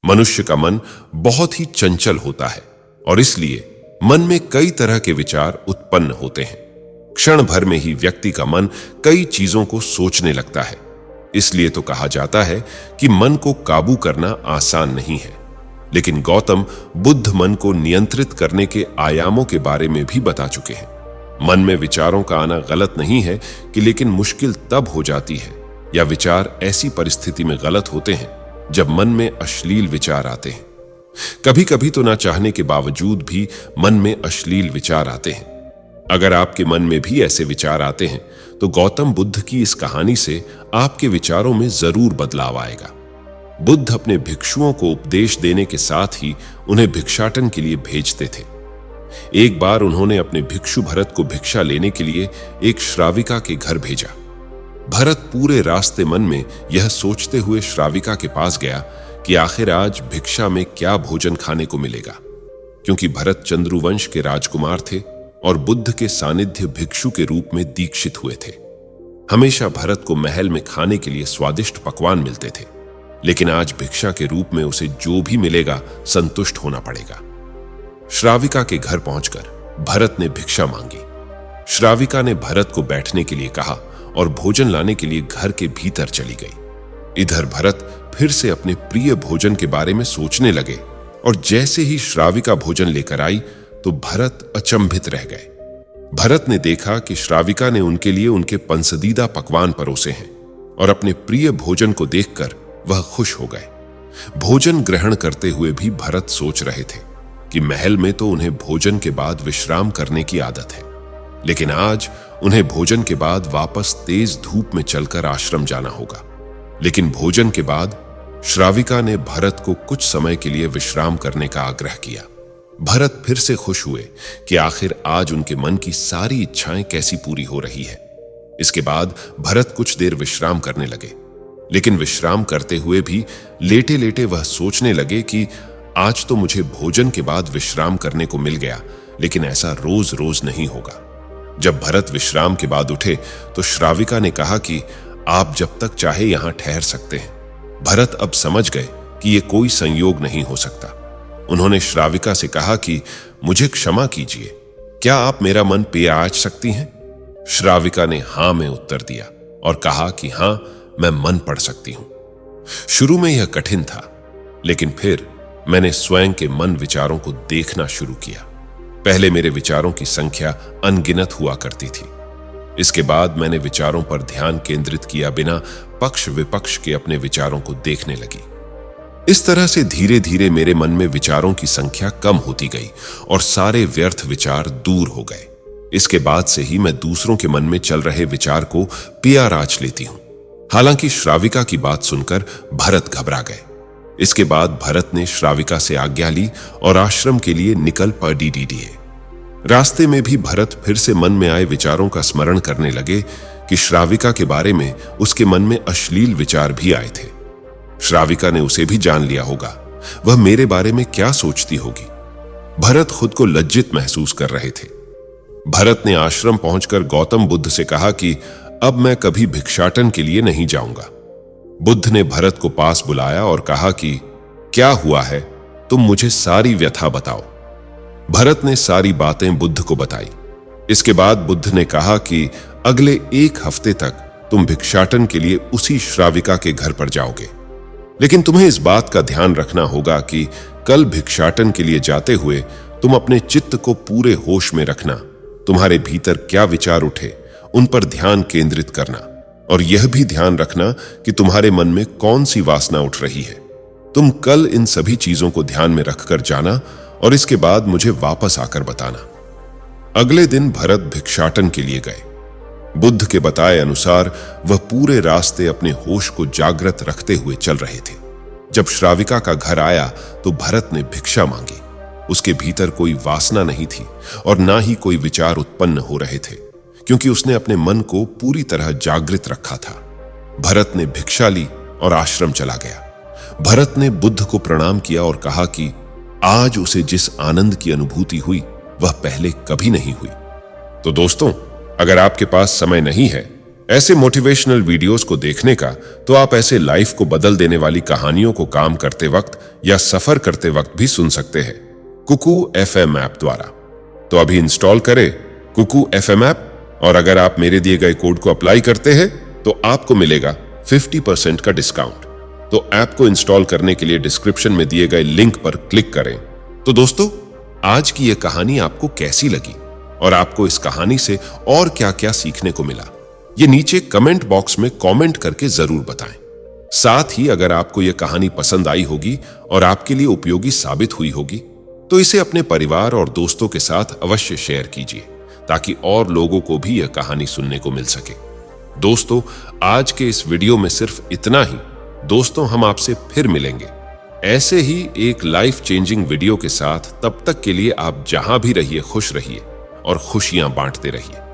मनुष्य का मन बहुत ही चंचल होता है और इसलिए मन में कई तरह के विचार उत्पन्न होते हैं। क्षण भर में ही व्यक्ति का मन कई चीजों को सोचने लगता है। इसलिए तो कहा जाता है कि मन को काबू करना आसान नहीं है। लेकिन गौतम बुद्ध मन को नियंत्रित करने के आयामों के बारे में भी बता चुके हैं। मन में विचारों का आना गलत नहीं है कि लेकिन मुश्किल तब हो जाती है या विचार ऐसी परिस्थिति में गलत होते हैं जब मन में अश्लील विचार आते हैं। कभी कभी तो ना चाहने के बावजूद भी मन में अश्लील विचार आते हैं। अगर आपके मन में भी ऐसे विचार आते हैं तो गौतम बुद्ध की इस कहानी से आपके विचारों में जरूर बदलाव आएगा। बुद्ध अपने भिक्षुओं को उपदेश देने के साथ ही उन्हें भिक्षाटन के लिए भेजते थे। एक बार उन्होंने अपने भिक्षु भरत को भिक्षा लेने के लिए एक श्राविका के घर भेजा। भरत पूरे रास्ते मन में यह सोचते हुए श्राविका के पास गया कि आखिर आज भिक्षा में क्या भोजन खाने को मिलेगा, क्योंकि भरत चंद्रुवंश के राजकुमार थे और बुद्ध के सानिध्य भिक्षु के रूप में दीक्षित हुए थे। हमेशा भरत को महल में खाने के लिए स्वादिष्ट पकवान मिलते थे, लेकिन आज भिक्षा के रूप में उसे जो भी मिलेगा संतुष्ट होना पड़ेगा। श्राविका के घर पहुंचकर भरत ने भिक्षा मांगी। श्राविका ने भरत को बैठने के लिए कहा और भोजन लाने के लिए घर के भीतर चली गई। इधर भरत फिर से अपने प्रिय भोजन के बारे में सोचने लगे और जैसे ही श्राविका भोजन लेकर आई तो भरत अचंभित रह गए। भरत ने देखा कि श्राविका ने उनके लिए उनके पसंदीदा पकवान परोसे हैं और अपने प्रिय भोजन को देखकर वह खुश हो गए। भोजन ग्रहण करते हुए भी भरत सोच रहे थे कि महल में तो उन्हें भोजन के बाद विश्राम करने की आदत है, लेकिन आज उन्हें भोजन के बाद वापस तेज धूप में चलकर आश्रम जाना होगा। लेकिन भोजन के बाद श्राविका ने भरत को कुछ समय के लिए विश्राम करने का आग्रह किया। भरत फिर से खुश हुए कि आखिर आज उनके मन की सारी इच्छाएं कैसी पूरी हो रही है। इसके बाद भरत कुछ देर विश्राम करने लगे, लेकिन विश्राम करते हुए भी लेटे लेटे वह सोचने लगे कि आज तो मुझे भोजन के बाद विश्राम करने को मिल गया, लेकिन ऐसा रोज रोज नहीं होगा। जब भरत विश्राम के बाद उठे तो श्राविका ने कहा कि आप जब तक चाहे यहां ठहर सकते हैं। भरत अब समझ गए कि यह कोई संयोग नहीं हो सकता। उन्होंने श्राविका से कहा कि मुझे क्षमा कीजिए, क्या आप मेरा मन पे आच सकती हैं? श्राविका ने हां में उत्तर दिया और कहा कि हां, मैं मन पढ़ सकती हूं। शुरू में यह कठिन था, लेकिन फिर मैंने स्वयं के मन विचारों को देखना शुरू किया। पहले मेरे विचारों की संख्या अनगिनत हुआ करती थी। इसके बाद मैंने विचारों पर ध्यान केंद्रित किया बिना पक्ष विपक्ष के अपने विचारों को देखने लगी। इस तरह से धीरे धीरे मेरे मन में विचारों की संख्या कम होती गई और सारे व्यर्थ विचार दूर हो गए। इसके बाद से ही मैं दूसरों के मन में चल रहे विचार को पिया राच लेती हूं। हालांकि श्राविका की बात सुनकर भरत घबरा गए। इसके बाद भरत ने श्राविका से आज्ञा ली और आश्रम के लिए निकल पड़ी। रास्ते में भी भरत फिर से मन में आए विचारों का स्मरण करने लगे कि श्राविका के बारे में उसके मन में अश्लील विचार भी आए थे। श्राविका ने उसे भी जान लिया होगा, वह मेरे बारे में क्या सोचती होगी। भरत खुद को लज्जित महसूस कर रहे थे। भरत ने आश्रम पहुंचकर गौतम बुद्ध से कहा कि अब मैं कभी भिक्षाटन के लिए नहीं जाऊंगा। बुद्ध ने भरत को पास बुलाया और कहा कि क्या हुआ है, तुम मुझे सारी व्यथा बताओ। भरत ने सारी बातें बुद्ध को बताई। इसके बाद बुद्ध ने कहा कि अगले 1 हफ्ते तक तुम भिक्षाटन के लिए उसी श्राविका के घर पर जाओगे, लेकिन तुम्हें इस बात का ध्यान रखना होगा कि कल भिक्षाटन के लिए जाते हुए तुम अपने चित्त को पूरे होश में रखना। तुम्हारे भीतर क्या विचार उठे उन पर ध्यान केंद्रित करना, और यह भी ध्यान रखना कि तुम्हारे मन में कौन सी वासना उठ रही है। तुम कल इन सभी चीजों को ध्यान में रखकर जाना और इसके बाद मुझे वापस आकर बताना। अगले दिन भरत भिक्षाटन के लिए गए। बुद्ध के बताए अनुसार वह पूरे रास्ते अपने होश को जागृत रखते हुए चल रहे थे। जब श्राविका का घर आया तो भरत ने भिक्षा मांगी। उसके भीतर कोई वासना नहीं थी और ना ही कोई विचार उत्पन्न हो रहे थे, क्योंकि उसने अपने मन को पूरी तरह जागृत रखा था। भरत ने भिक्षा ली और आश्रम चला गया। भरत ने बुद्ध को प्रणाम किया और कहा कि आज उसे जिस आनंद की अनुभूति हुई वह पहले कभी नहीं हुई। तो दोस्तों, अगर आपके पास समय नहीं है ऐसे मोटिवेशनल वीडियोस को देखने का तो आप ऐसे लाइफ को बदल देने वाली कहानियों को काम करते वक्त या सफर करते वक्त भी सुन सकते हैं कुकू FM ऐप द्वारा। तो अभी इंस्टॉल करें कुकू FM ऐप और अगर आप मेरे दिए गए कोड को अप्लाई करते हैं तो आपको मिलेगा 50% का डिस्काउंट। तो ऐप को इंस्टॉल करने के लिए डिस्क्रिप्शन में दिए गए लिंक पर क्लिक करें। तो दोस्तों, आज की यह कहानी आपको कैसी लगी और आपको इस कहानी से और क्या-क्या सीखने को मिला, ये नीचे कमेंट बॉक्स में कमेंट करके जरूर बताएं। साथ ही अगर आपको यह कहानी पसंद आई होगी और आपके लिए उपयोगी साबित हुई होगी तो इसे अपने परिवार और दोस्तों के साथ अवश्य शेयर कीजिए ताकि और लोगों को भी यह कहानी सुनने को मिल सके। दोस्तों, आज के इस वीडियो में सिर्फ इतना ही। दोस्तों, हम आपसे फिर मिलेंगे ऐसे ही एक लाइफ चेंजिंग वीडियो के साथ। तब तक के लिए आप जहां भी रहिए खुश रहिए और खुशियां बांटते रहिए।